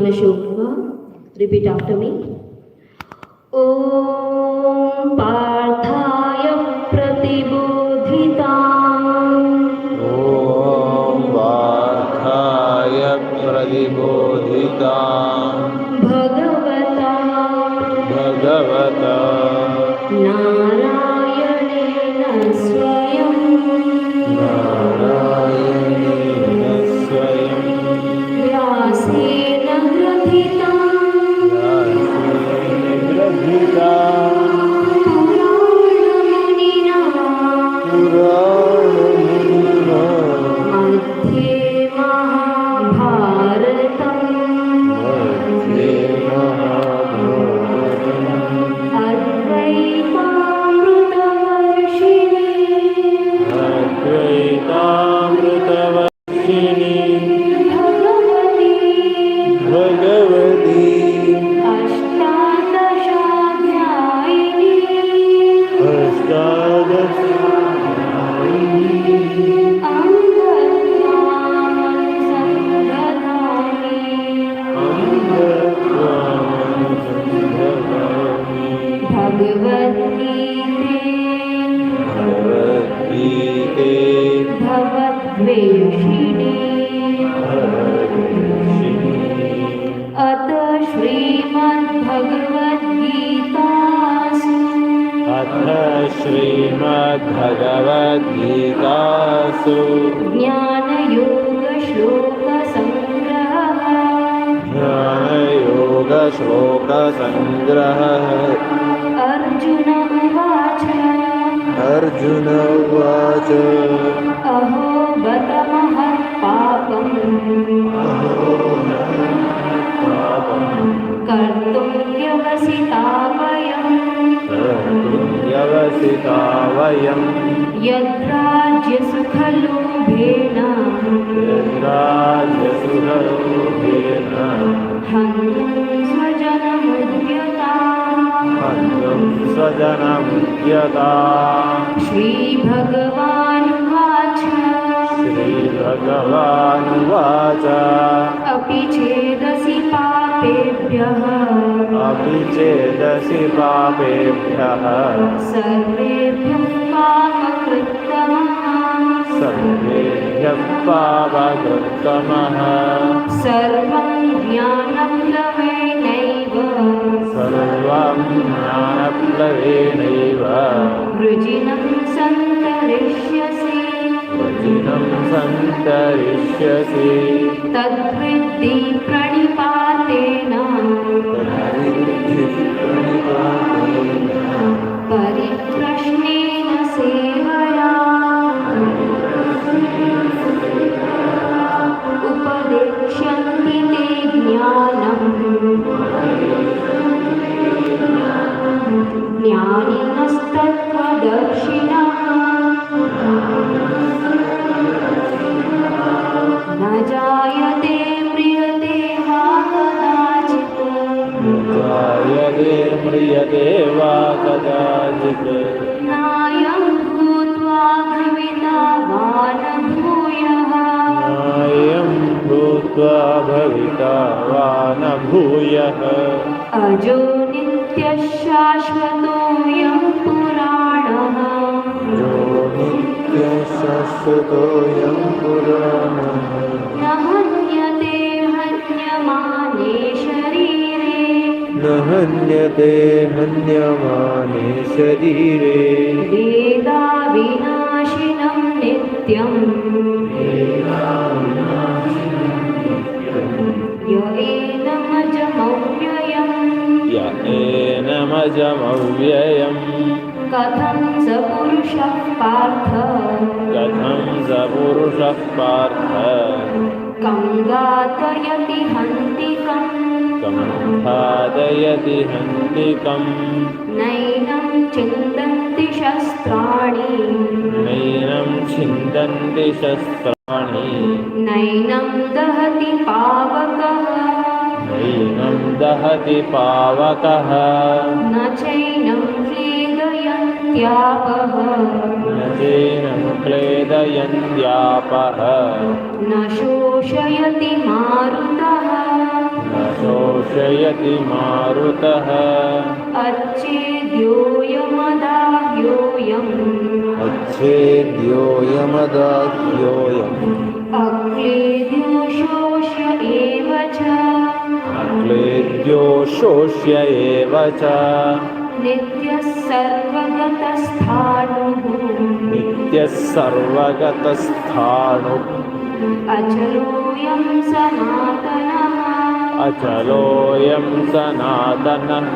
Shukva. Repeat after me. Om Parthaya Pratibodhitam. Om Parthaya Pratibodhitam. Bhagavata Narayana Swayam. Narayana Swayam. Vyasena Grathitam. Purana Munina. Madhye Mahabharatam. Advaitamritavarshini Bhagavati श्रीमद्भगवद्गीतासु ज्ञानयोगश्लोकसङ्ग्रहः अर्जुन उवाच अहो बत महत्पापम् कर्तुं व्यवसिता वयं यद्राज्यसुखलोभेन हन्तुं स्वजनमुद्यता श्रीभगवानुवाच अपि चेदसि पापेभ्यः सर्वेभ्यः पापकृत्तमः सर्वं ज्ञानप्लवेनैव वृजिनं सन्तरिष्यसि तद्विद्धि प्रणिपातेन परिप्रश्नेन सेवया उपदेक्ष्यन्ति ते ज्ञानम् ज्ञानिनस्तत्त्वदर्शिनः न जायते म्रियते वा कदाचित् नायं भूत्वा भविता वा न भूयः अजो नित्यः शाश्वतोऽयं पुराणः न हन्यते हन्यमाने शरीरे वेदाविनाशिनं नित्यम् य एनमजमव्ययम् कथं स पुरुषः पार्थ कं घातयति हन्तिकम् नैनं छिन्दन्ति शस्त्राणि नैनं दहति पावकः न चैनं क्लेदयन्त्यापः न शोषयति मारुतः न शोषयति मारुतः अच्छेद्योऽयमदाह्योऽयम् अच्छेद्योऽयमदाह्योऽयम् अक्लेद्यो शोष्य एव च अक्लेद्यो शोष्य एव च नित्यः सर्वगतस्थाणुः नित्यः सर्वगतस्थाणुः अचलोऽयं सनातनः अचलोऽयं सनातनः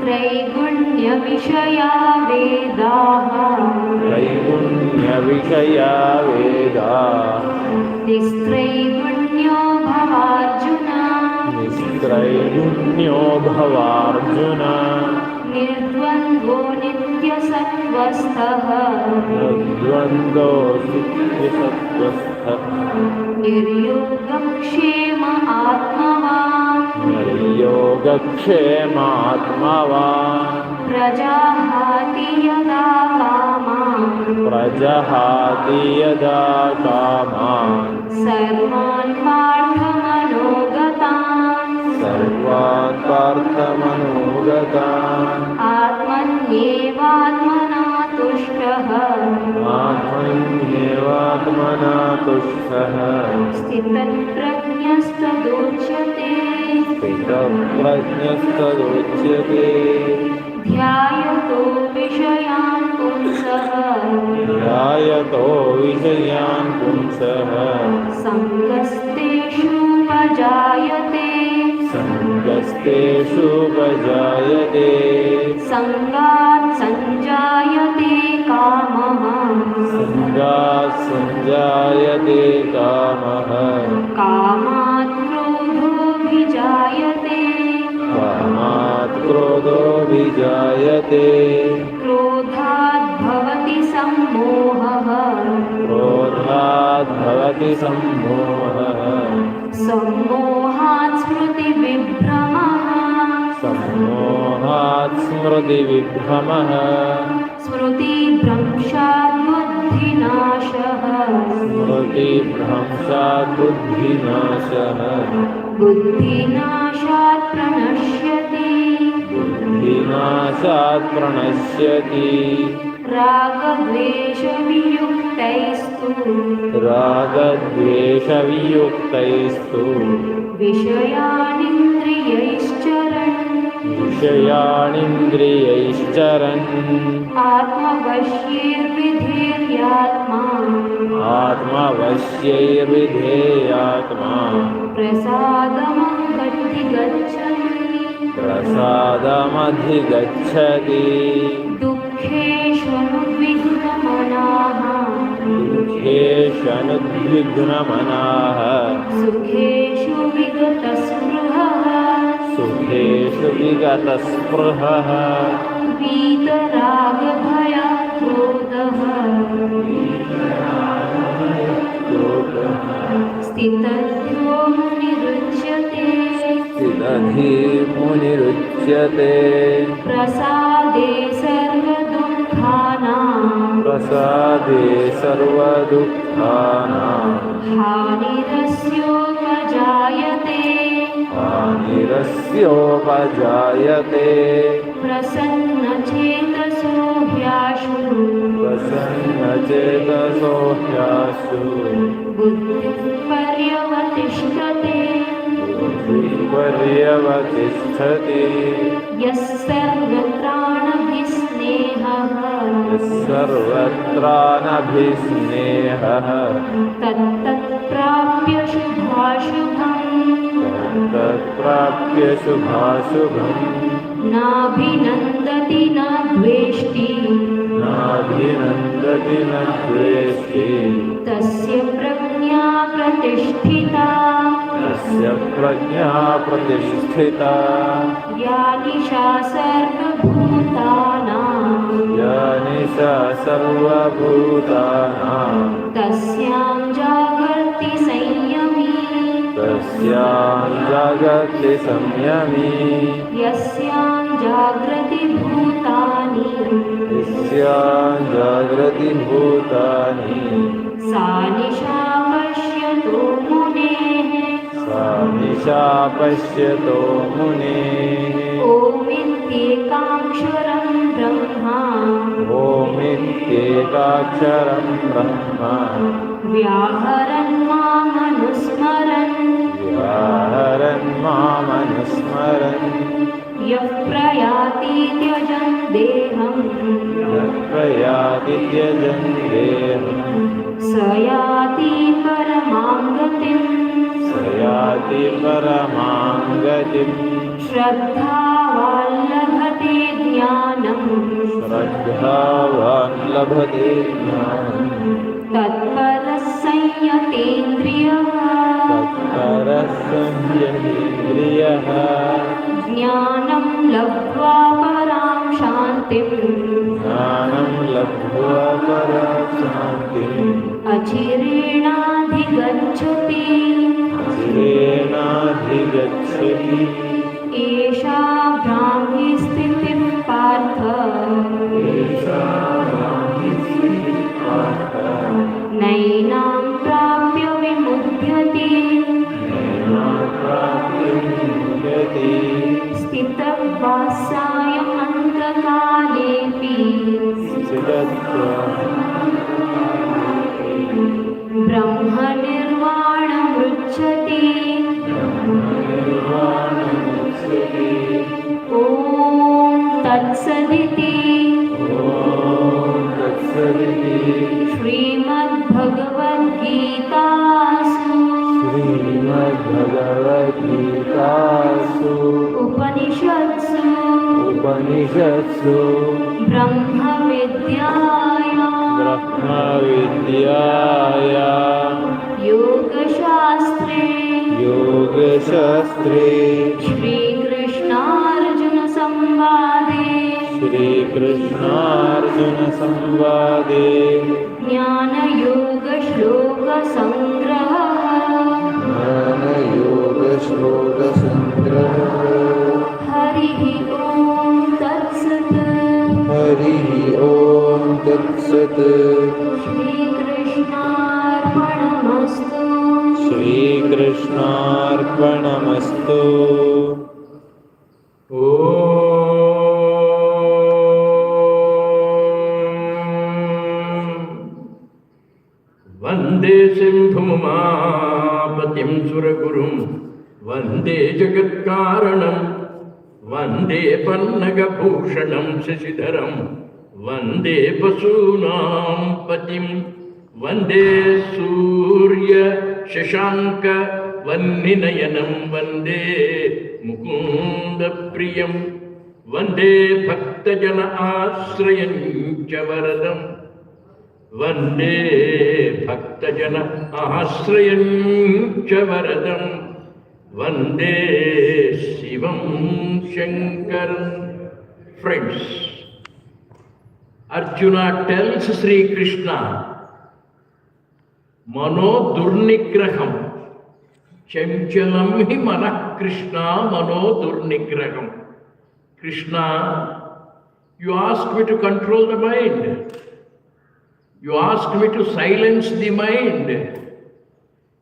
त्रैगुण्यविषया वेदाः त्रैगुण्यविषया वेदाः निस्त्रैगुण्यो भवार्जुन निस्त्रैगुण्यो भवार्जुन निर्द्वन्द्वो नित्यसत्त्वस्थः निर्द्वन्द्वो नित्यसत्त्वस्थः निर्योगक्षेम आत्मवान् निर्योगक्षेमात्मवान् प्रजाहाति यदा कामान् प्रजहाति यदा कामान् सर्वान् पार्थमनोगतान् सर्वान् पार्थमनोगतान् आत्मन्येवात्मना तुष्टः आत्मन्येवात्मना तुष्टः स्थितप्रज्ञस्तदुच्यते स्थितप्रज्ञस्तदुच्यते ध्यायतो विषयान् पुंसः ध्यायतो विषयान् पुंसः सङ्गस्तेषुपजायते सङ्गस्तेषुपजायते सङ्गात् सञ्जायते कामः सङ्गात् सञ्जायते कामः कामात् क्रोधोऽभिजायते कामात् क्रोधोऽभिजायते क्रोधात् भवति सम्मोहः क्रोधात् भवति सम्मोहः सम्मोहात् स्मृतिविभ्रमः सम्मोहात् स्मृतिविभ्रमः स्मृतिभ्रंशात् बुद्धिनाशः स्मृतिभ्रंशात् बुद्धिनाशः बुद्धिनाशात् प्रणश्यति बुद्धिनाशात् प्रणश्यति रागद्वेषवियुक्तैस्तु रागद्वेषवियुक्तैस्तु विषयानिन्द्रियैश्चरन् विषयानिन्द्रियैश्चरन् आत्मवश्यैर्विधेर्यात्मा आत्मवश्यैर्विधेयात्मा प्रसादमधिगच्छति दुःखेष्वनुद्विग्नमनाः दुःखेषनुद्विग्नमनाः सुखेषु विगतस्पृहः सुखेषु विगतस्पृहः वीतरागभयक्रोधः स्थितध्यो मुनिरुच्यते मुनिरुच्यते प्रसादे सर्वदुःखानां प्रसादे सर्वदुःखानां हानिरस्योपजायते हानिरस्योपजायते प्रसन्नचेतसो ह्याशु प्रसन्नचेतसो ह्याशु बुद्धिः पर्यवतिष्ठते बुद्धिपर्यवतिष्ठति यः सर्वत्राणभिस्नेहः सर्वत्रानभिस्नेहः तत्तत्प्राप्य शुभाशुभम् तत्प्राप्य शुभाशुभम् नाभिनन्दति न द्वेष्टि नाभिनन्दति न द्वेष्टि तस्य प्रज्ञा प्रतिष्ठिता तस्य प्रज्ञा प्रतिष्ठिता या निशा सर्वभूतानां या निशा सर्वभूतानां तस्यां जागर्ति संयमी तस्यां जागर्ति संयमी यस्यां जागृति भूतानि यस्यां जागृति भूतानि सा निशा पश्यतो मुनेः सा निशा पश्यतो मुनेः ओमित्येकाक्षरं ब्रह्मा ओमित्येकाक्षरं ब्रह्म व्याहरन् मामनुस्मरन् व्याहरन् मामनुस्मरन् यः प्रयाति त्यजन् देहम् प्रयाति त्यजन् देहम् स याति परमां गतिम् स याति परमां गतिम् श्रद्धावान् लभते ज्ञानम् श्रद्धावान् लभते ज्ञानम् तत्परः संयतेन्द्रियः तत्परः संयतेन्द्रियः ज्ञानं लब्ध्वा परां शान्तिम् ज्ञानं लब्ध्वा परां शान्तिम् अचिरेणाधिगच्छति चिरेणाधिगच्छति एषा ब्राह्मी स्थितिः पार्थ नैनां प्राप्य विमुह्यति स्थितवासायमन्तकालेऽपि ब्रह्मनिर्वाणमृच्छति ॐ तत्सदिति श्रीमद्भगवद्गीतासु श्रीमद्भगवद्गीतासु उपनिषत्सु ब्रह्मविद्यायां योगशास्त्रे श्रीकृष्णार्जुनसंवादे ज्ञानयोगश्लोकसंग्रहः हरिः ॐ तत्सत् श्रीकृष्णार्पणमस्तु वन्दे सिन्धुमापतिं सुरगुरुं वन्दे जगत्कारणं वन्दे पन्नगभूषणं शशिधरं वन्दे पशूनां पतिं वन्दे सूर्यशशाङ्कवह्निनयनं वन्दे मुकुन्दप्रियं वन्दे भक्तजन आश्रयं च वरदम् वन्दे भक्तजन आश्रयं च वरदं वन्दे शिवं शङ्करं. Friends, Arjuna tells Sri Krishna, Mano durnigraham, chanchalam hi manah Krishna mano durnigraham. Krishna, you ask me to control the mind. You ask me to silence the mind.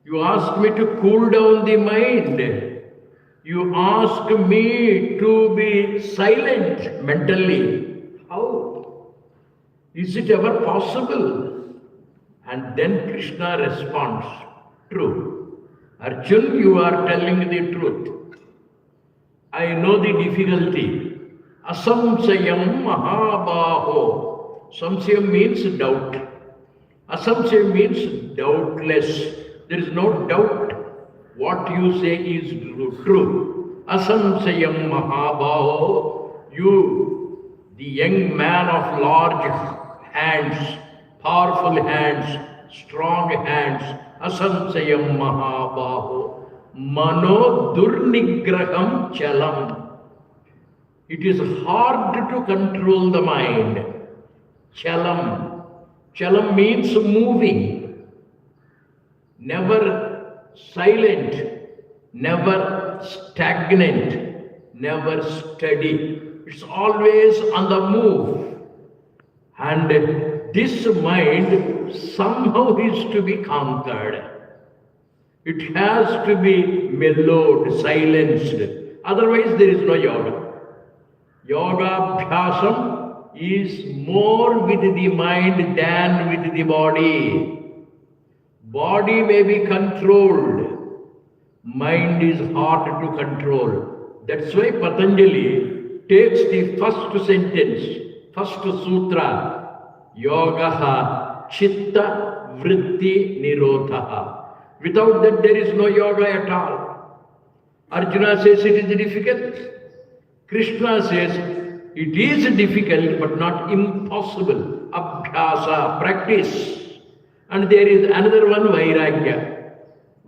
You ask me to cool down the mind. You ask me to be silent mentally. How? Is it ever possible? And then Krishna responds, true. Arjun, you are telling the truth. I know the difficulty. Asamsayam mahabaho. Samsayam means doubt. Asamsayam means doubtless. There is no doubt. What you say is true. Asamsayam mahabaho. You, the young man of large hands, powerful hands, strong hands. Asamsayam mahabaho. Mano durnigraham chalam. It is hard to control the mind. Chalam. Chalam means moving. Never silent. Never stagnant. Never steady. It's always on the move. And this mind somehow is to be conquered. It has to be mellowed, silenced. Otherwise, there is no yoga. Yoga Bhyasam is more with the mind than with the body. Body may be controlled. Mind is hard to control. That's why Patanjali takes the first sentence, first sutra, Yogaha Chitta Vritti Nirodhaha. Without that, there is no yoga at all. Arjuna says it is difficult. Krishna says it is difficult but not impossible. Abhyasa, practice. And there is another one, Vairagya.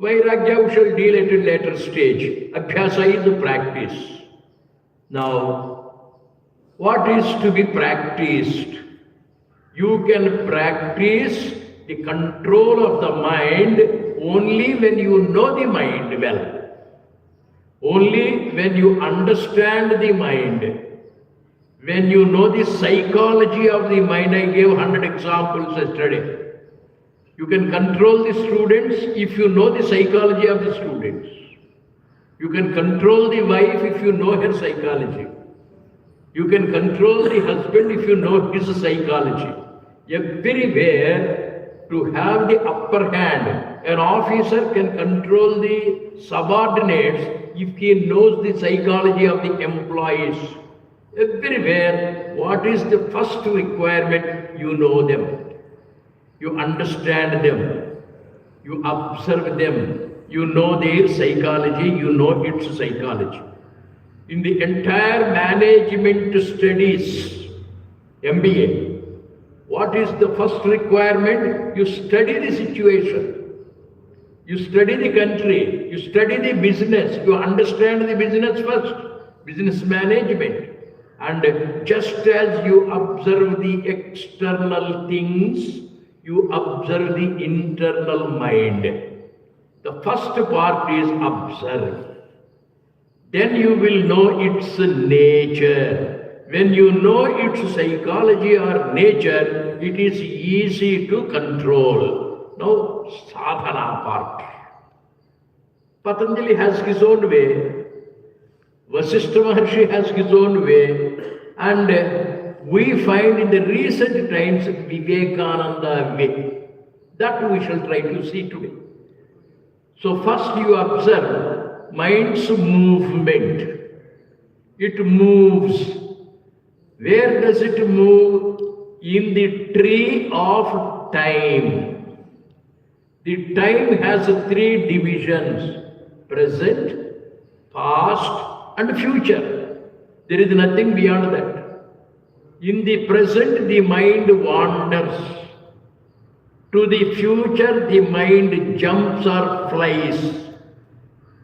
Vairagya we shall deal at a later stage. Abhyasa is a practice. Now, what is to be practiced? You can practice the control of the mind only when you know the mind well. Only when you understand the mind. When you know the psychology of the mind. I gave 100 examples yesterday. You can control the students if you know the psychology of the students. You can control the wife if you know her psychology. You can control the husband if you know his psychology. Everywhere, to have the upper hand, an officer can control the subordinates if he knows the psychology of the employees. Everywhere, what is the first requirement? You know them. You understand them, you observe them, you know their psychology, you know its psychology. In the entire management studies, MBA, what is the first requirement? You study the situation, you study the country, you study the business, you understand the business first, business management. And just as you observe the external things, you observe the internal mind. The first part is observe. Then you will know its nature. When you know its psychology or nature, it is easy to control. Now, sadhana part. Patanjali has his own way. Vasishtha Maharshi has his own way. And we find in the recent times Vivekananda way. That we shall try to see today. So first you observe mind's movement. It moves. Where does it move? In the tree of time. The time has three divisions: present, past and future. There is nothing beyond that. In the present, the mind wanders. To the future, the mind jumps or flies.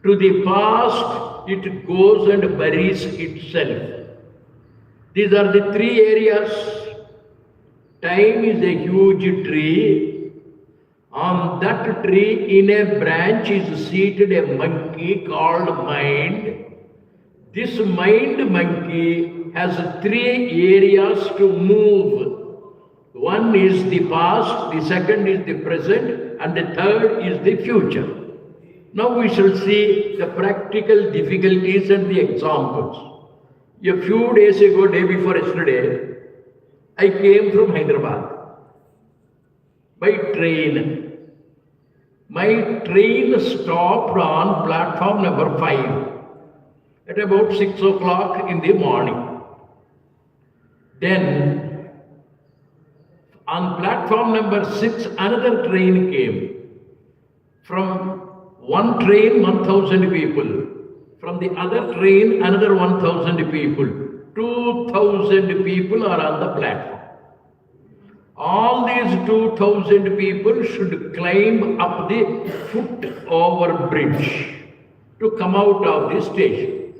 To the past, it goes and buries itself. These are the three areas. Time is a huge tree. On that tree, in a branch, is seated a monkey called mind. This mind monkey has three areas to move. One is the past, the second is the present, and the third is the future. Now we shall see the practical difficulties and the examples. A few days ago, day before yesterday, I came from Hyderabad by train. My train stopped on platform number 5 at about 6 o'clock in the morning. Then, on platform number 6, another train came. From one train, 1,000 people. From the other train, another 1,000 people. 2,000 people are on the platform. All these 2,000 people should climb up the foot-over bridge to come out of the station.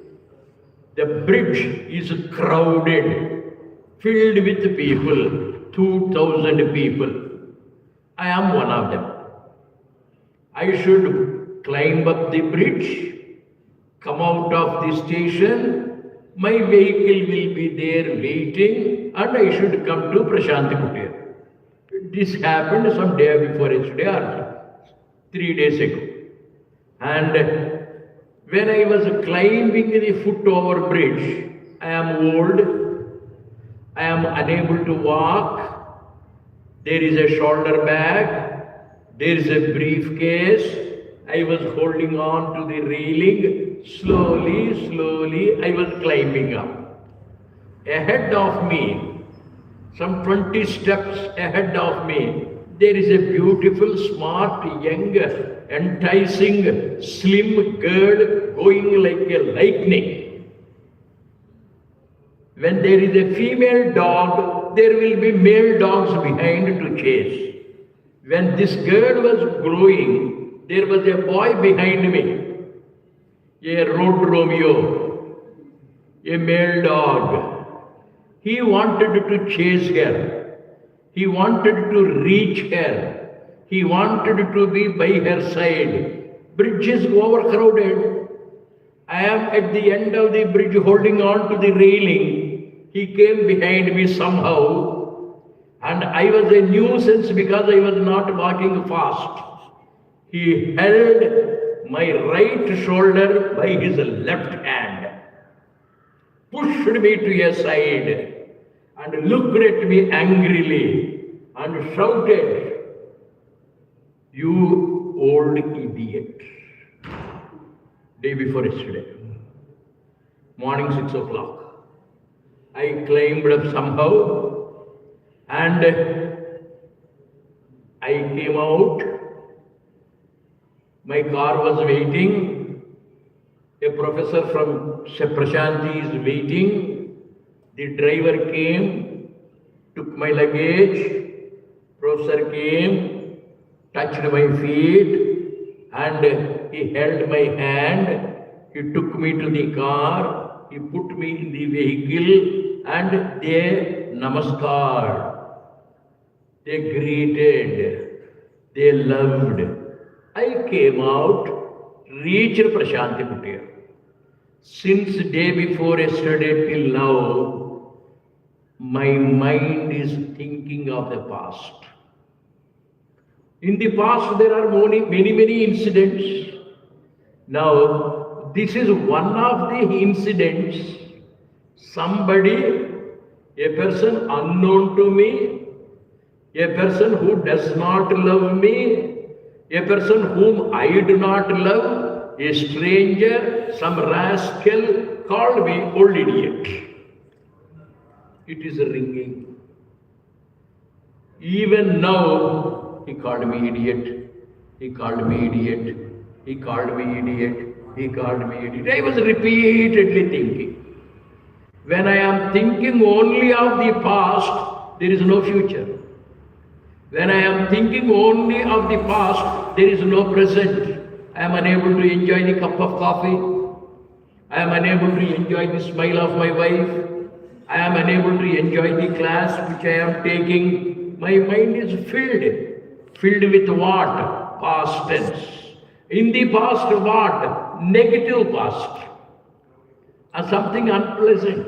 The bridge is crowded, filled with people, 2,000 people. I am one of them. I should climb up the bridge, come out of the station, my vehicle will be there waiting, and I should come to Prashanti Kutir. This happened some day before yesterday or 3 days ago. And when I was climbing the foot over bridge, I am old, I am unable to walk, there is a shoulder bag, there is a briefcase, I was holding on to the railing, slowly I was climbing up. Ahead of me, some 20 steps ahead of me, there is a beautiful, smart, young, enticing, slim girl going like a lightning. When there is a female dog, there will be male dogs behind to chase. When this girl was growing, there was a boy behind me, a road Romeo, a male dog. He wanted to chase her. He wanted to reach her. He wanted to be by her side. Bridge is overcrowded. I am at the end of the bridge holding on to the railing. He came behind me somehow, and I was a nuisance because I was not walking fast. He held my right shoulder by his left hand, pushed me to a side, and looked at me angrily and shouted, "You old idiot." Day before yesterday, morning 6 o'clock. I climbed up somehow and I came out. My car was waiting. A professor from Prashanti is waiting. The driver came, took my luggage. Professor came, touched my feet, and he held my hand. He took me to the car. He put me in the vehicle, and they namaskar. They greeted. They loved. I came out, reached Prashanti Kutir. Since day before yesterday till now, my mind is thinking of the past. In the past, there are many incidents. Now, this is one of the incidents. Somebody, a person unknown to me, a person who does not love me, a person whom I do not love, a stranger, some rascal called me old idiot. It is ringing. Even now, he called me idiot. He called me idiot. He called me idiot. He called me idiot. I was repeatedly thinking. When I am thinking only of the past, there is no future. When I am thinking only of the past, there is no present. I am unable to enjoy the cup of coffee. I am unable to enjoy the smile of my wife. I am unable to enjoy the class which I am taking. My mind is filled with what? Past tense. In the past, what? Negative past. Something unpleasant,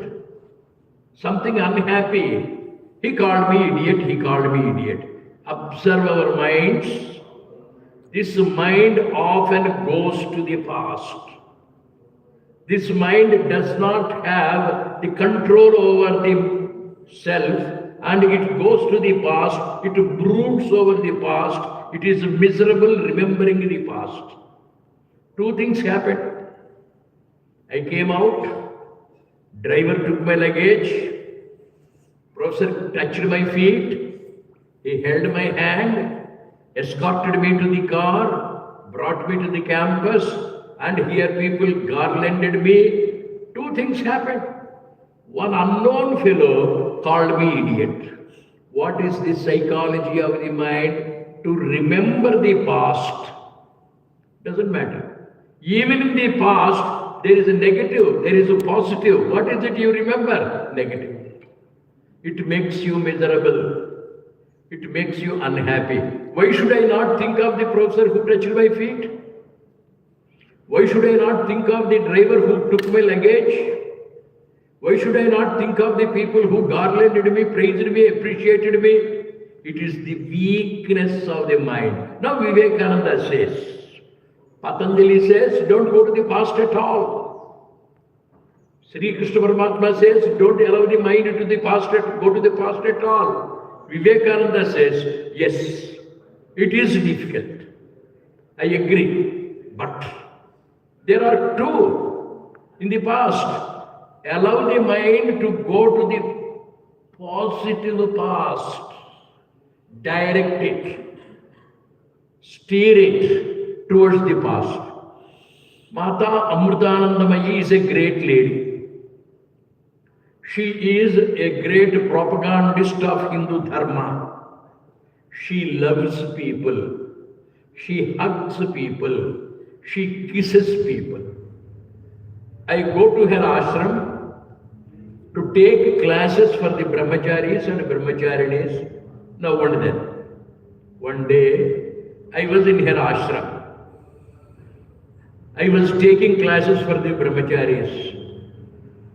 something unhappy. He called me idiot, he called me idiot. Observe our minds. This mind often goes to the past. This mind does not have the control over the self, and it goes to the past. It broods over the past. It is miserable remembering the past. Two things happened. I came out. Driver took my luggage. Professor touched my feet. He held my hand, escorted me to the car, brought me to the campus, and here people garlanded me. Two things happened. One unknown fellow called me idiot. What is the psychology of the mind? To remember the past. Doesn't matter. Even in the past, there is a negative, there is a positive. What is it you remember? Negative. It makes you miserable. It makes you unhappy. Why should I not think of the professor who touched my feet? Why should I not think of the driver who took my luggage? Why should I not think of the people who garlanded me, praised me, appreciated me? It is the weakness of the mind. Now Vivekananda says, Patanjali says, don't go to the past at all. Sri Krishna Paramatma says, don't allow the mind to the past, go to the past at all. Vivekananda says, yes, it is difficult. I agree. But there are two in the past. Allow the mind to go to the positive past. Direct it. Steer it towards the past. Mata Amrutanandamayi is a great lady. She is a great propagandist of Hindu Dharma. She loves people. She hugs people. She kisses people. I go to her ashram to take classes for the brahmacharis and brahmacharinis. Now and then. One day, I was in her ashram. I was taking classes for the brahmacharis.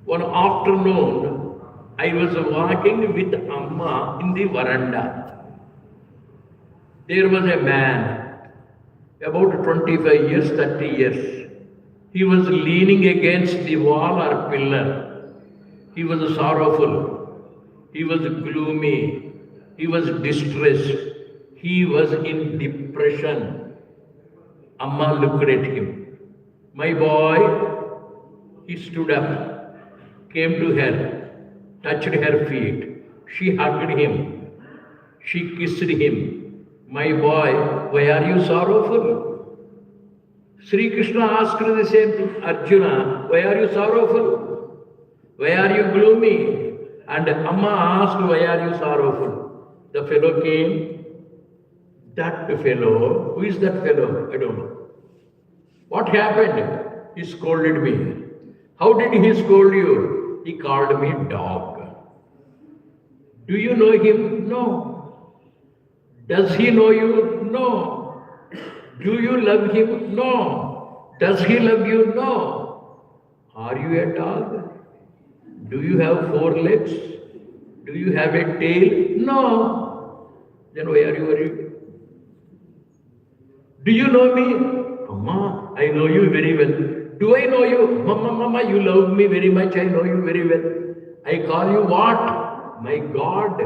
One afternoon, I was walking with Amma in the veranda. There was a man, about 25 years, 30 years. He was leaning against the wall or pillar. He was sorrowful. He was gloomy. He was distressed. He was in depression. Amma looked at him. My boy, he stood up, came to her, touched her feet. She hugged him. She kissed him. My boy, why are you sorrowful? Sri Krishna asked the same thing. Arjuna, why are you sorrowful? Why are you gloomy? And Amma asked, why are you sorrowful? The fellow came. That fellow, who is that fellow? I don't know. What happened? He scolded me. How did he scold you? He called me dog. Do you know him? No. Does he know you? No. Do you love him? No. Does he love you? No. Are you a dog? Do you have 4 legs? Do you have a tail? No. Then why are you worried? Do you know me? Amma, I know you very well. Do I know you? Mama, you love me very much. I know you very well. I call you what? My God,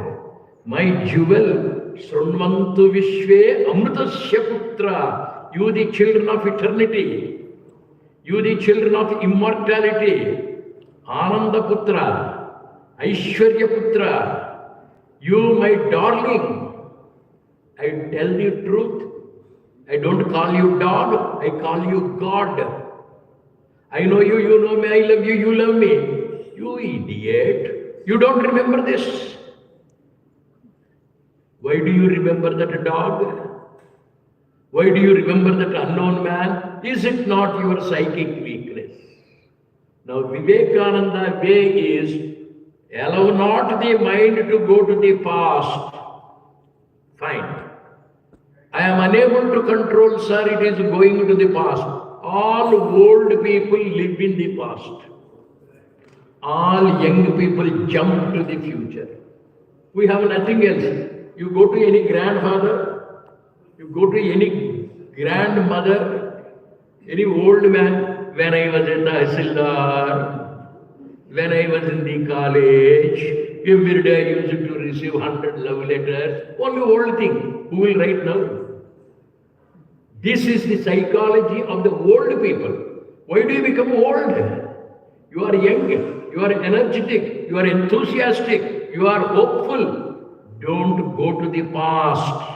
my jewel. Srunvantu Vishve Amrutasya Putra. You the children of eternity. You the children of immortality. Ananda Putra. Aishwarya Putra. You my darling. I tell you truth. I don't call you dog, I call you God. I know you, you know me, I love you, you love me. You idiot. You don't remember this. Why do you remember that dog? Why do you remember that unknown man? Is it not your psychic weakness? Now Vivekananda way is, allow not the mind to go to the past. Fine. I am unable to control, sir, it is going to the past. All old people live in the past. All young people jump to the future. We have nothing else. You go to any grandfather, you go to any grandmother, any old man, when I was in the Asildar, when I was in the college, every day I used to receive 100 love letters. Only old thing. Who will write now? This is the psychology of the old people. Why do you become old? You are young, you are energetic, you are enthusiastic, you are hopeful. Don't go to the past.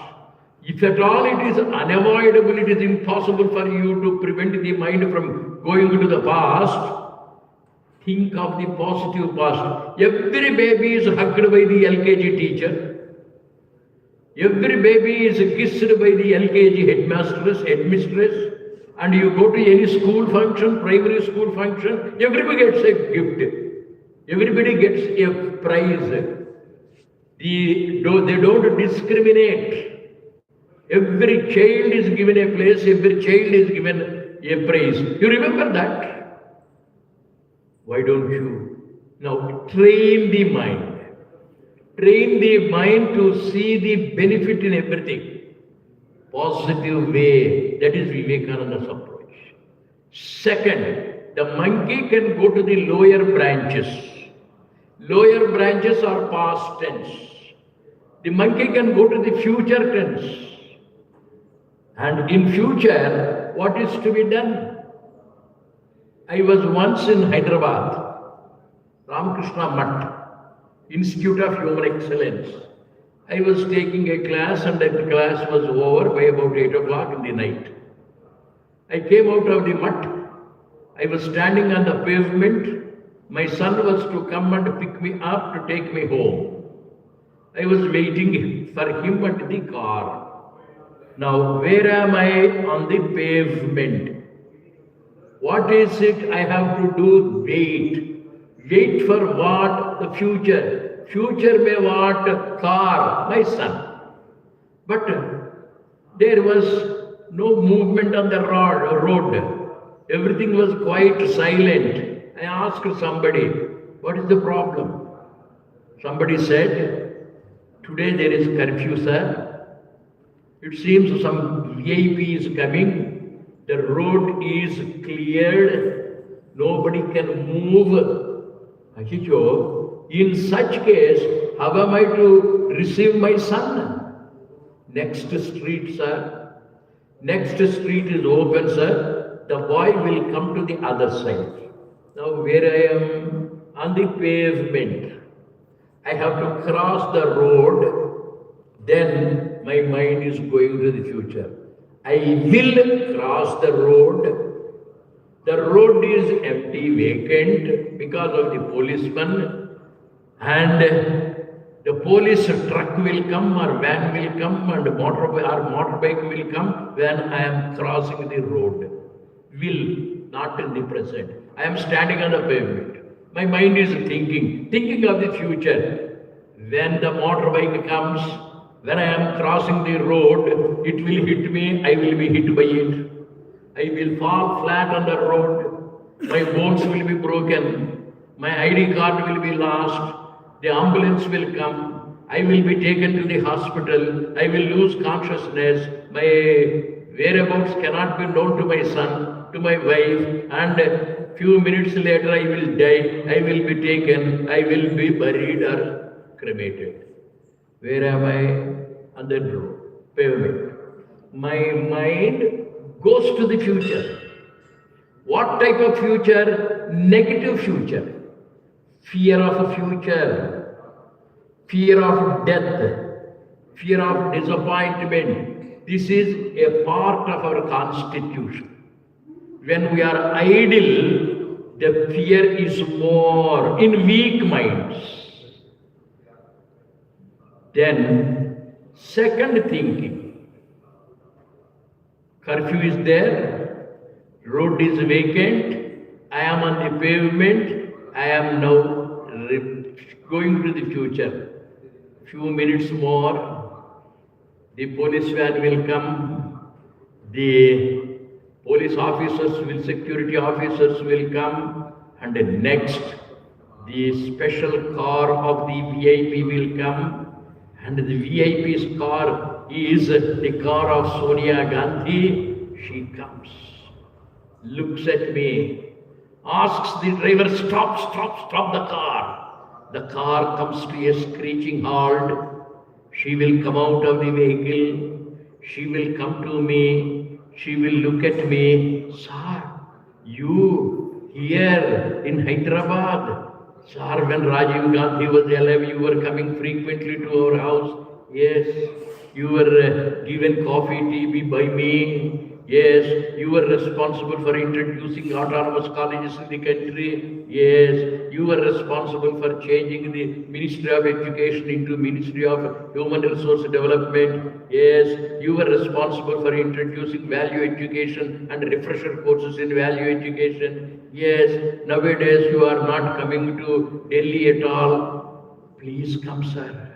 If at all it is unavoidable, it is impossible for you to prevent the mind from going to the past. Think of the positive past. Every baby is hugged by the LKG teacher. Every baby is kissed by the LKG headmistress, and you go to any school function, primary school function, everybody gets a gift. Everybody gets a prize. They don't discriminate. Every child is given a place, every child is given a prize. You remember that? Why don't you? Now train the mind. Train the mind to see the benefit in everything. Positive way. That is Vivekananda's approach. Second, the monkey can go to the lower branches. Lower branches are past tense. The monkey can go to the future tense. And in future, what is to be done? I was once in Hyderabad, Ramakrishna Mutt, Institute of Human Excellence. I was taking a class and that class was over by about 8 o'clock in the night. I came out of the mutt. I was standing on the pavement. My son was to come and pick me up to take me home. I was waiting for him at the car. Now, where am I? On the pavement. What is it I have to do? Wait. Wait for what? The future. Future may what? Car, my son. But there was no movement on the road. Everything was quite silent. I asked somebody, what is the problem? Somebody said, today there is curfew, sir. It seems some VIP is coming. The road is cleared. Nobody can move. Achicho, in such case, how am I to receive my son? Next street, sir. Next street is open, sir. The boy will come to the other side. Now where I am? On the pavement. I have to cross the road. Then my mind is going to the future. I will cross the road. The road is empty, vacant because of the policeman, and the police truck will come or van will come and motorbike will come when I am crossing the road. Will, not in the present. I am standing on the pavement. My mind is thinking of the future. When the motorbike comes, when I am crossing the road, it will hit me, I will be hit by it. I will fall flat on the road. My bones will be broken. My ID card will be lost. The ambulance will come. I will be taken to the hospital. I will lose consciousness. My whereabouts cannot be known to my son, to my wife, and few minutes later I will die. I will be taken. I will be buried or cremated. Where am I? On the road, pavement. My mind goes to the future. What type of future? Negative future. Fear of a future. Fear of death. Fear of disappointment. This is a part of our constitution. When we are idle, the fear is more in weak minds. Then, second thinking, curfew is there, road is vacant, I am on the pavement, I am now going to the future. Few minutes more, the police van will come, the police officers will, security officers will come, and next, the special car of the VIP will come. And the VIP's car is the car of Sonia Gandhi. She comes, looks at me, asks the driver, stop the car. The car comes to a screeching halt. She will come out of the vehicle. She will come to me. She will look at me. Sir, you here in Hyderabad. Sir, when Rajiv Gandhi was alive, you were coming frequently to our house. Yes, you were given coffee, tea by me. Yes, you were responsible for introducing autonomous colleges in the country. Yes, you were responsible for changing the Ministry of Education into Ministry of Human Resource Development. Yes, you were responsible for introducing value education and refresher courses in value education. Yes, nowadays you are not coming to Delhi at all. Please come, sir.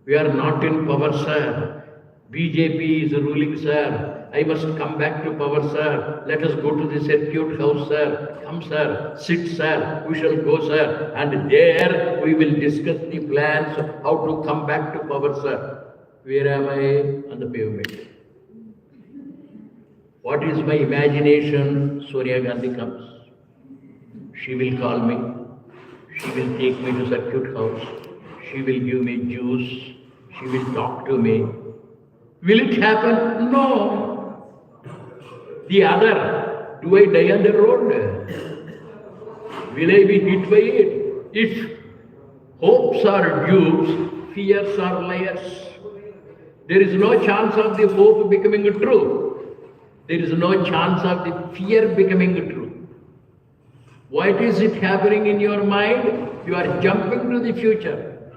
We are not in power, sir. BJP is ruling, sir. I must come back to power, sir. Let us go to the circuit house, sir. Come, sir. Sit, sir. We shall go, sir. And there we will discuss the plans how to come back to power, sir. Where am I? On the pavement. What is my imagination? Sonia Gandhi comes. She will call me. She will take me to circuit house. She will give me juice. She will talk to me. Will it happen? No. The other, do I die on the road? Will I be hit by it? If hopes are dupes, fears are liars. There is no chance of the hope becoming true. There is no chance of the fear becoming true. What is it happening in your mind? You are jumping to the future.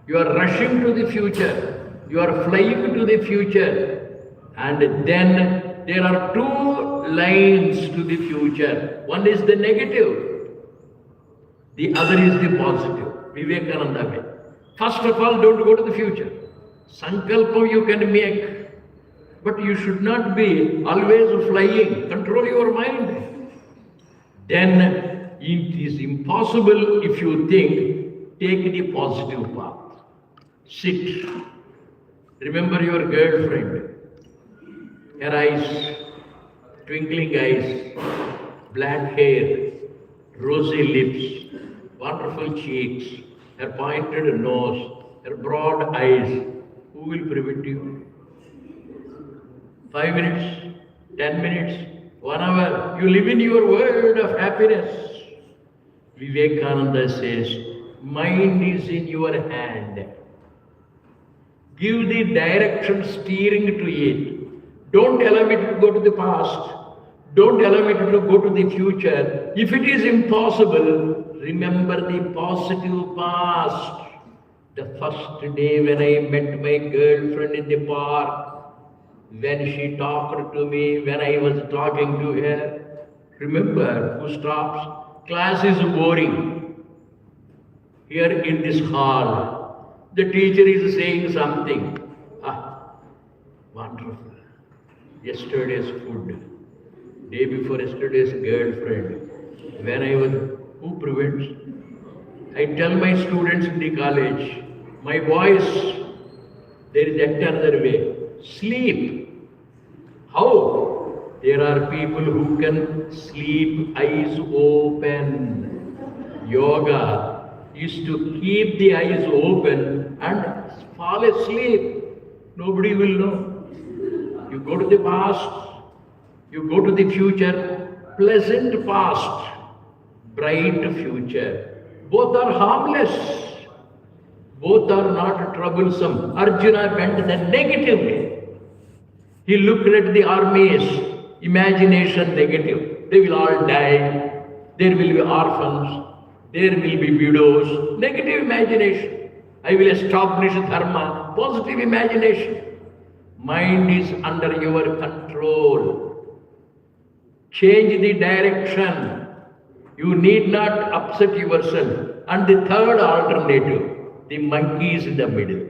You are rushing to the future. You are flying to the future. And then there are two lines to the future. One is the negative. The other is the positive. Vivekananda way. First of all, don't go to the future. Sankalpa you can make. But you should not be always flying. Control your mind. Then it is impossible if you think, take the positive path. Sit. Remember your girlfriend. Her eyes, twinkling eyes, black hair, rosy lips, wonderful cheeks, her pointed nose, her broad eyes. Who will prevent you? 5 minutes, 10 minutes, 1 hour. You live in your world of happiness. Vivekananda says, mind is in your hand. Give the direction steering to it. Don't allow it to go to the past. Don't allow it to go to the future. If it is impossible, remember the positive past. The first day when I met my girlfriend in the park, when she talked to me, when I was talking to her, remember who stops? Class is boring. Here in this hall, the teacher is saying something. Wonderful. Yesterday's food. Day before yesterday's girlfriend. When I was, who prevents? I tell my students in the college, my boys, there is yet another way. Sleep. How? There are people who can sleep eyes open. Yoga is to keep the eyes open and fall asleep. Nobody will know. You go to the past, you go to the future, pleasant past, bright future. Both are harmless. Both are not troublesome. Arjuna went the negative way. He looked at the armies, imagination negative. They will all die. There will be orphans. There will be widows. Negative imagination. I will establish dharma. Positive imagination. Mind is under your control. Change the direction. You need not upset yourself. And the third alternative, the monkey is in the middle.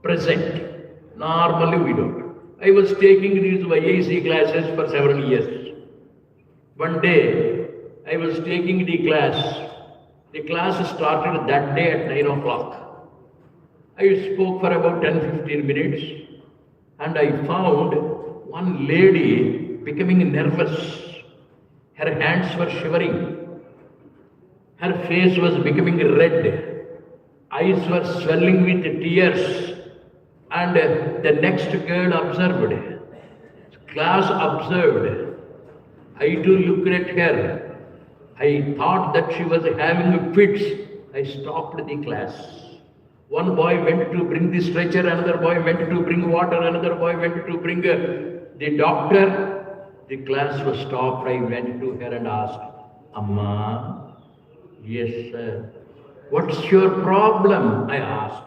Present. Normally we don't. I was taking these YAC classes for several years. One day, I was taking the class. The class started that day at 9 o'clock. I spoke for about 10-15 minutes and I found one lady becoming nervous. Her hands were shivering. Her face was becoming red. Eyes were swelling with tears. And the next girl observed. Class observed. I too looked at her. I thought that she was having fits. I stopped the class. One boy went to bring the stretcher, another boy went to bring water, another boy went to bring the doctor. The class was stopped. I went to her and asked, Amma, yes sir. What's your problem? I asked.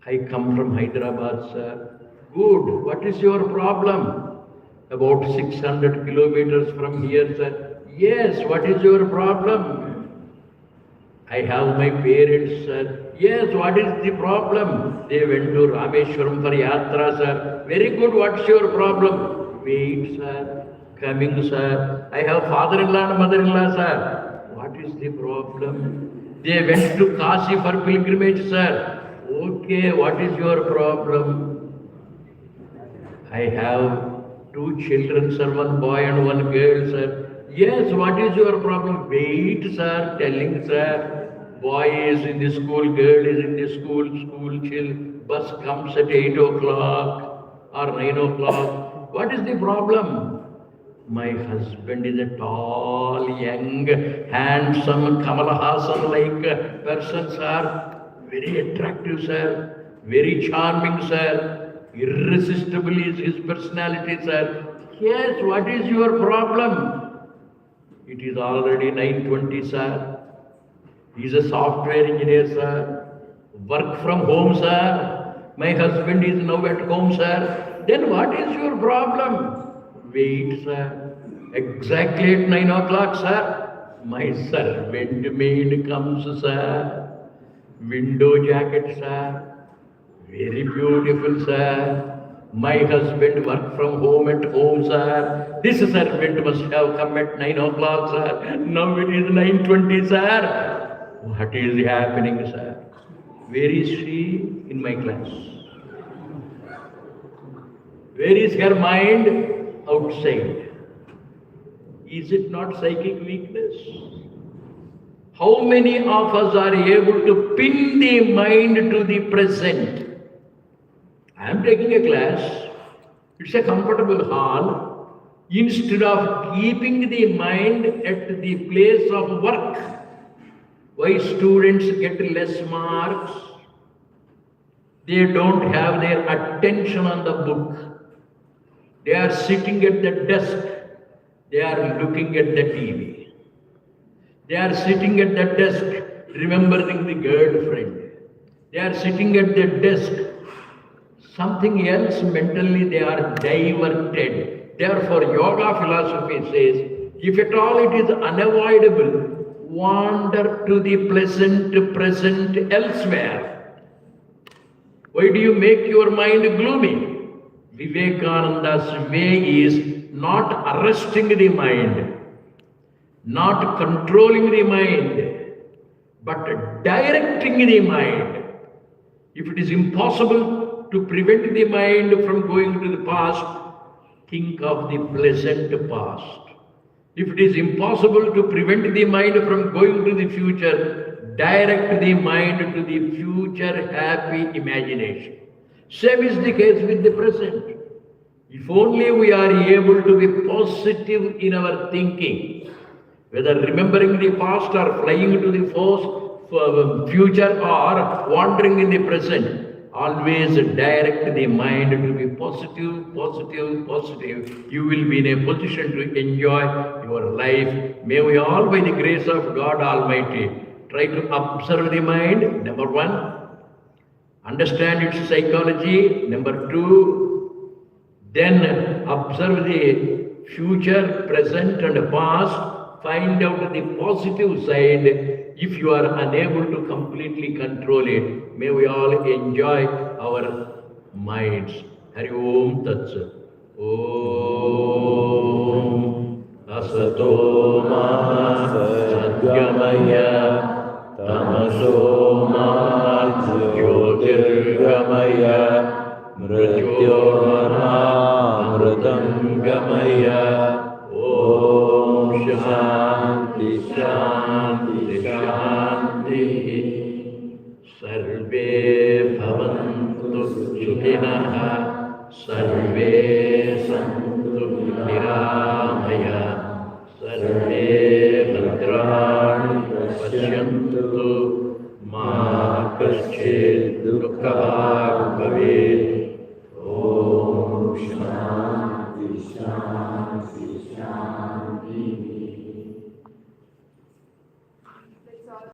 I come from Hyderabad, sir. Good. What is your problem? About 600 kilometers from here, sir. Yes, what is your problem? I have my parents, sir. Yes, what is the problem? They went to Rameshwaram for Yatra, sir. Very good, what's your problem? Wait, sir. Coming, sir. I have father-in-law and mother-in-law, sir. What is the problem? They went to Kashi for pilgrimage, sir. Okay, what is your problem? I have Two children, sir, one boy and one girl, sir. Yes, what is your problem? Wait, sir, telling, sir. Boy is in the school, girl is in the school, school chill. Bus comes at 8 o'clock or 9 o'clock. What is the problem? My husband is a tall, young, handsome, Kamala Hassan-like person, sir. Very attractive, sir. Very charming, sir. Irresistible is his personality, sir. Yes, what is your problem? It is already 9:20, sir. He is a software engineer, sir. Work from home, sir. My husband is now at home, sir. Then what is your problem? Wait, sir. Exactly at 9 o'clock, sir. My servant maid comes, sir. Window jacket, sir. Very beautiful, sir. My husband work from home at home, sir. This servant must have come at 9 o'clock, sir. Now it is 9:20, sir. What is happening, sir? Where is she in my class? Where is her mind? Outside. Is it not psychic weakness? How many of us are able to pin the mind to the present? I am taking a class. It's a comfortable hall. Instead of keeping the mind at the place of work, why students get less marks? They don't have their attention on the book. They are sitting at the desk. They are looking at the TV. They are sitting at the desk, remembering the girlfriend. They are sitting at the desk. Something else mentally they are diverted. Therefore, yoga philosophy says, if at all it is unavoidable, wander to the pleasant present elsewhere. Why do you make your mind gloomy? Vivekananda's way is not arresting the mind, not controlling the mind, but directing the mind. If it is impossible to prevent the mind from going to the past, think of the pleasant past. If it is impossible to prevent the mind from going to the future, direct the mind to the future happy imagination. Same is the case with the present. If only we are able to be positive in our thinking, whether remembering the past or flying to the future or wandering in the present, always direct the mind to be positive, positive, positive. You will be in a position to enjoy your life. May we all, by the grace of God Almighty, try to observe the mind, number one, understand its psychology, number two, then observe the future, present and past, find out the positive side. If you are unable to completely control it, may we all enjoy our minds. Hari Om Tat Sat. Om Asato Ma Sadgamaya Tamaso Ma Jyotirgamaya Mrityormamritam Gamaya. Om Shanti Shanti Shanti. Sarve bhavantu sukhinah, sarve santu niramaya, sarve bhadrani pasyantu, ma kaschid dukkha bhavet.